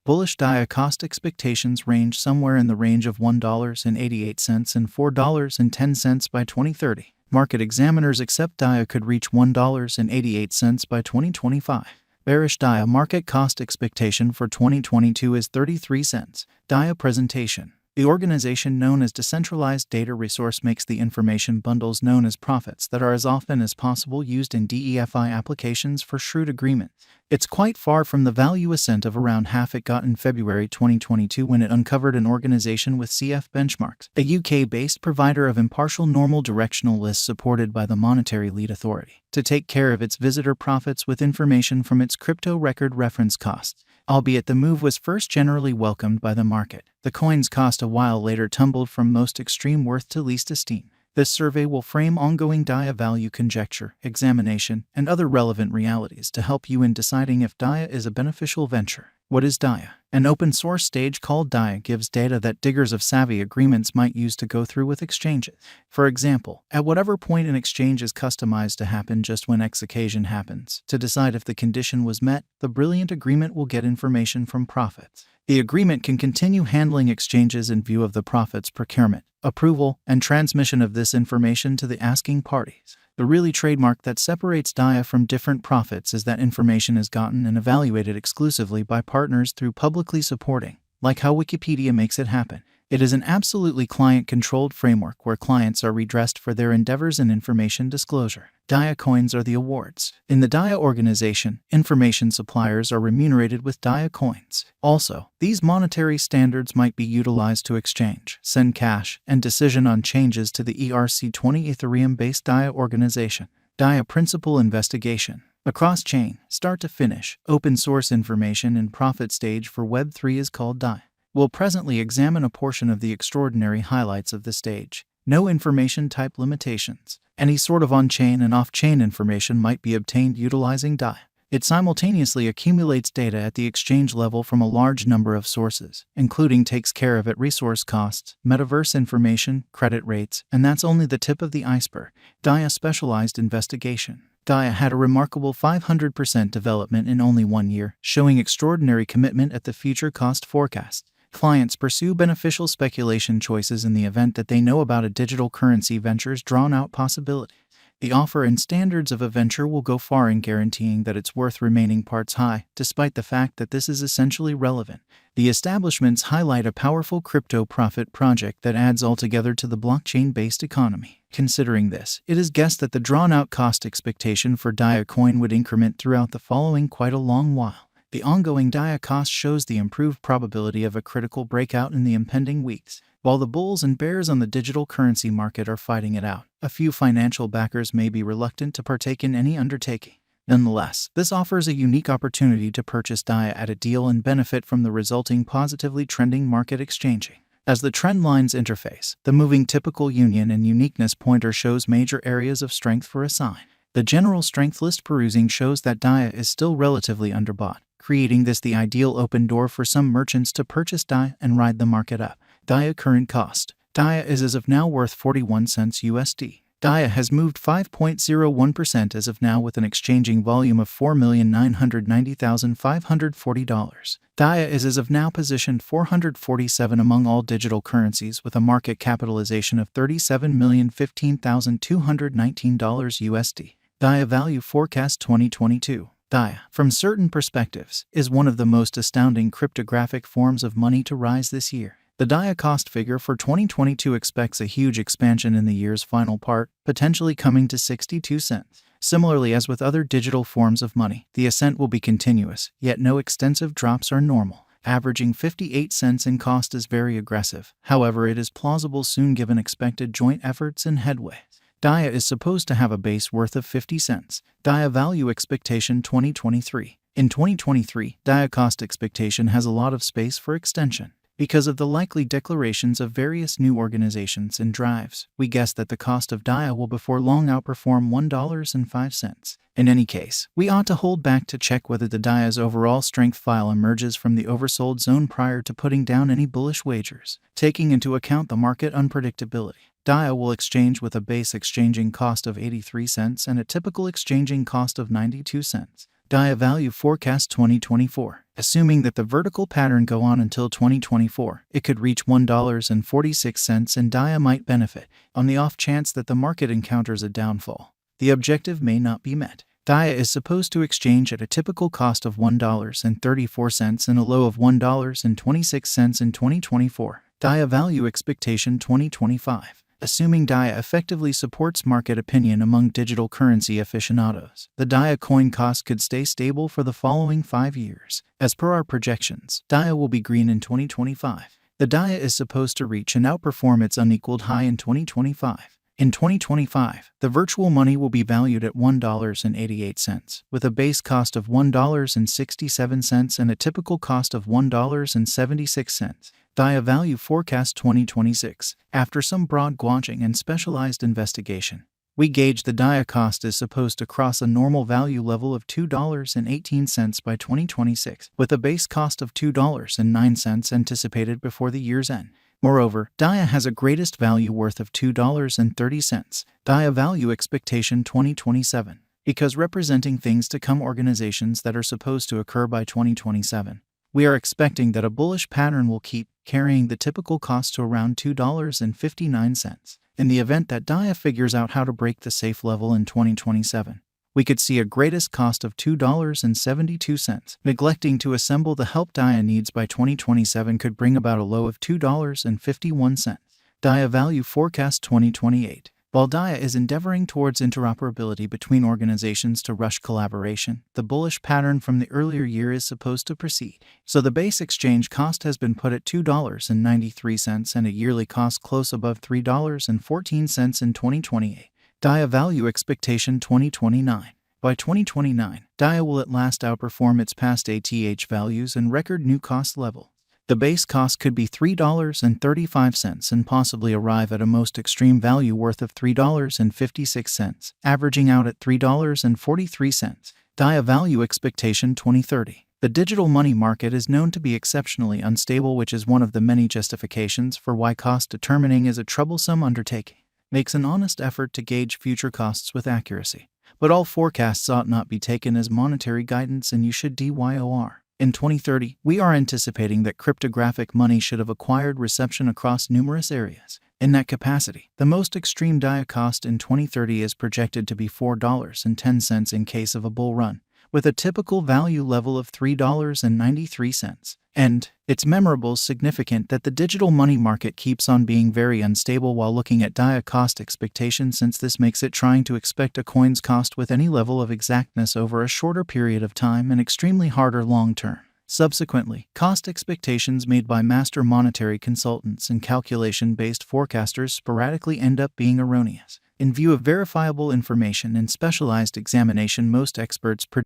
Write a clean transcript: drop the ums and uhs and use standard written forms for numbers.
Bullish DIA cost expectations range somewhere in the range of $1.88 and $4.10 by 2030. Market examiners accept DIA could reach $1.88 by 2025. Bearish DIA market cost expectation for 2022 is 33 cents. DIA presentation. The organization known as Decentralized Data Resource makes the information bundles known as profits that are as often as possible used in DeFi applications for shrewd agreements. It's quite far from the value ascent of around half it got in February 2022 when it uncovered an organization with CF benchmarks, a UK-based provider of impartial normal directional lists supported by the Monetary Lead Authority, to take care of its visitor profits with information from its crypto record reference costs. Albeit the move was first generally welcomed by the market, the coin's cost a while later tumbled from most extreme worth to least esteem. This survey will frame ongoing DIA value conjecture, examination, and other relevant realities to help you in deciding if DIA is a beneficial venture. What is DIA? An open-source stage called DIA gives data that diggers of savvy agreements might use to go through with exchanges. For example, at whatever point an exchange is customized to happen just when X occasion happens. To decide if the condition was met, the brilliant agreement will get information from profits. The agreement can continue handling exchanges in view of the profits procurement, approval, and transmission of this information to the asking parties. The really trademark that separates DIA from different profits is that information is gotten and evaluated exclusively by partners through publicly supporting, like how Wikipedia makes it happen. It is an absolutely client-controlled framework where clients are redressed for their endeavors in information disclosure. DIA coins are the awards. In the DIA organization, information suppliers are remunerated with DIA coins. Also, these monetary standards might be utilized to exchange, send cash, and decision on changes to the ERC-20 Ethereum-based DIA organization. DIA principal investigation. Across chain, start to finish, open source information in profit stage for Web3 is called DIA. We'll presently examine a portion of the extraordinary highlights of the stage. No information type limitations. Any sort of on-chain and off-chain information might be obtained utilizing DIA. It simultaneously accumulates data at the exchange level from a large number of sources, including takes care of resource costs, metaverse information, credit rates, and that's only the tip of the iceberg. DIA specialized investigation. DIA had a remarkable 500% development in only 1 year, showing extraordinary commitment at the future cost forecast. Clients pursue beneficial speculation choices in the event that they know about a digital currency venture's drawn-out possibility. The offer and standards of a venture will go far in guaranteeing that it's worth remaining parts high, despite the fact that this is essentially relevant. The establishments highlight a powerful crypto profit project that adds altogether to the blockchain-based economy. Considering this, it is guessed that the drawn-out cost expectation for DIA coin would increment throughout the following quite a long while. The ongoing DIA cost shows the improved probability of a critical breakout in the impending weeks. While the bulls and bears on the digital currency market are fighting it out, a few financial backers may be reluctant to partake in any undertaking. Nonetheless, this offers a unique opportunity to purchase DIA at a deal and benefit from the resulting positively trending market exchanging. As the trend lines interface, the moving typical union and uniqueness pointer shows major areas of strength for a sign. The general strength list perusing shows that DIA is still relatively underbought, creating this the ideal open door for some merchants to purchase DIA and ride the market up. DIA current cost. DIA is as of now worth 41 cents USD. DIA has moved 5.01% as of now with an exchanging volume of $4,990,540. DIA is as of now positioned 447 among all digital currencies with a market capitalization of $37,015,219 USD. DIA value forecast 2022. DIA, from certain perspectives, is one of the most astounding cryptographic forms of money to rise this year. The DIA cost figure for 2022 expects a huge expansion in the year's final part, potentially coming to 62 cents. Similarly, as with other digital forms of money, the ascent will be continuous, yet no extensive drops are normal. Averaging 58 cents in cost is very aggressive. However, it is plausible soon given expected joint efforts and headway. DIA is supposed to have a base worth of 50 cents. DIA value expectation 2023. In 2023, DIA cost expectation has a lot of space for extension. Because of the likely declarations of various new organizations and drives, we guess that the cost of DIA will before long outperform $1.05. In any case, we ought to hold back to check whether the DIA's overall strength file emerges from the oversold zone prior to putting down any bullish wagers. Taking into account the market unpredictability, DIA will exchange with a base exchanging cost of 83 cents and a typical exchanging cost of 92 cents. DIA Value Forecast 2024. Assuming that the vertical pattern go on until 2024, it could reach $1.46 and DIA might benefit on the off chance that the market encounters a downfall. The objective may not be met. DIA is supposed to exchange at a typical cost of $1.34 and a low of $1.26 in 2024. DIA Value Expectation 2025. Assuming DIA effectively supports market opinion among digital currency aficionados, the DIA coin cost could stay stable for the following 5 years. As per our projections, DIA will be green in 2025. The DIA is supposed to reach and outperform its unequaled high in 2025. In 2025, the virtual money will be valued at $1.88, with a base cost of $1.67 and a typical cost of $1.76. DIA Value Forecast 2026. After some broad gauging and specialized investigation, we gauge the DIA cost is supposed to cross a normal value level of $2.18 by 2026, with a base cost of $2.09 anticipated before the year's end. Moreover, DIA has a greatest value worth of $2.30. DIA Value Expectation 2027. Because representing things to come, organizations that are supposed to occur by 2027, we are expecting that a bullish pattern will keep carrying the typical cost to around $2.59. In the event that DIA figures out how to break the safe level in 2027, we could see a greatest cost of $2.72. Neglecting to assemble the help DIA needs by 2027 could bring about a low of $2.51. DIA Value Forecast 2028. While DIA is endeavoring towards interoperability between organizations to rush collaboration, the bullish pattern from the earlier year is supposed to proceed. So the base exchange cost has been put at $2.93 and a yearly cost close above $3.14 in 2028. DIA Value Expectation 2029. By 2029, DIA will at last outperform its past ATH values and record new cost level. The base cost could be $3.35 and possibly arrive at a most extreme value worth of $3.56, averaging out at $3.43. DIA Value Expectation 2030. The digital money market is known to be exceptionally unstable, which is one of the many justifications for why cost determining is a troublesome undertaking. Makes an honest effort to gauge future costs with accuracy. But all forecasts ought not be taken as monetary guidance, and you should DYOR. In 2030, we are anticipating that cryptographic money should have acquired reception across numerous areas. In that capacity, the most extreme DIA cost in 2030 is projected to be $4.10 in case of a bull run, with a typical value level of $3.93. And it's memorable significant that the digital money market keeps on being very unstable while looking at DIA cost expectation, since this makes it trying to expect a coin's cost with any level of exactness over a shorter period of time and extremely harder long term. Subsequently, cost expectations made by master monetary consultants and calculation-based forecasters sporadically end up being erroneous. In view of verifiable information and specialized examination, most experts predict